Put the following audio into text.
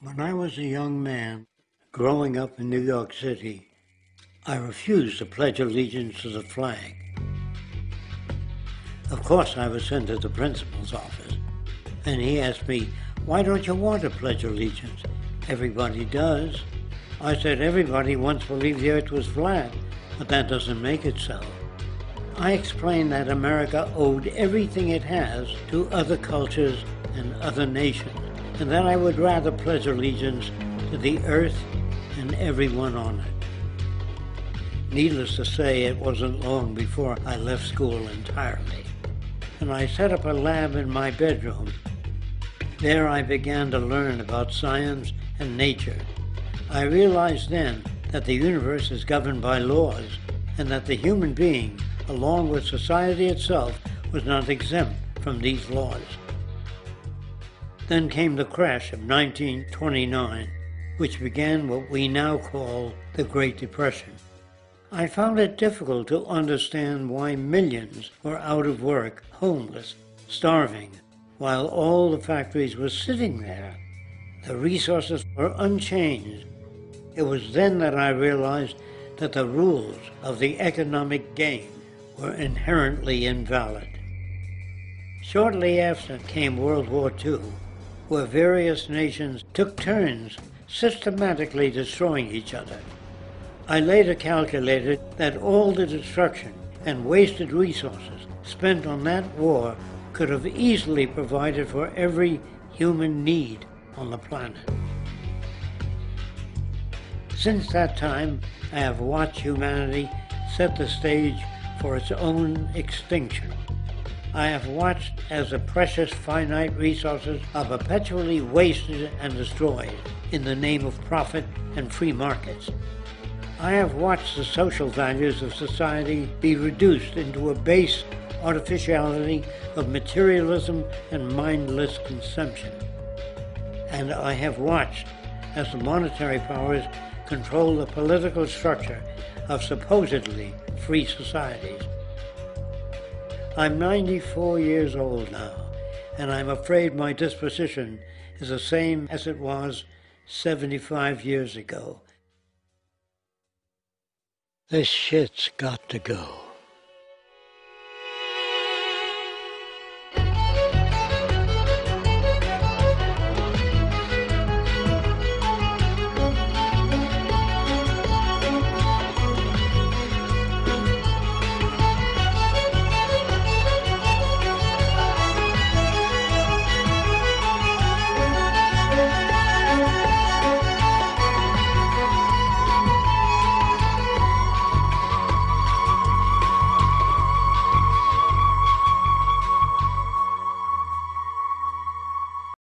When I was a young man, growing up in New York City, I refused to pledge allegiance to the flag. Of course, I was sent to the principal's office, and he asked me, "Why don't you want to pledge allegiance? Everybody does." I said, "Everybody once believed the earth was flat, but that doesn't make it so." I explained that America owed everything it has to other cultures and other nations, and that I would rather pledge allegiance to the earth and everyone on it. Needless to say, it wasn't long before I left school entirely, and I set up a lab in my bedroom. There I began to learn about science and nature. I realized then that the universe is governed by laws, and that the human being, along with society itself, was not exempt from these laws. Then came the crash of 1929, which began what we now call the Great Depression. I found it difficult to understand why millions were out of work, homeless, starving, while all the factories were sitting there. The resources were unchanged. It was then that I realized that the rules of the economic game were inherently invalid. Shortly after came World War II, where various nations took turns systematically destroying each other. I later calculated that all the destruction and wasted resources spent on that war could have easily provided for every human need on the planet. Since that time, I have watched humanity set the stage for its own extinction. I have watched as the precious finite resources are perpetually wasted and destroyed in the name of profit and free markets. I have watched the social values of society be reduced into a base artificiality of materialism and mindless consumption. And I have watched as the monetary powers control the political structure of supposedly free societies. I'm 94 years old now, and I'm afraid my disposition is the same as it was 75 years ago. This shit's got to go.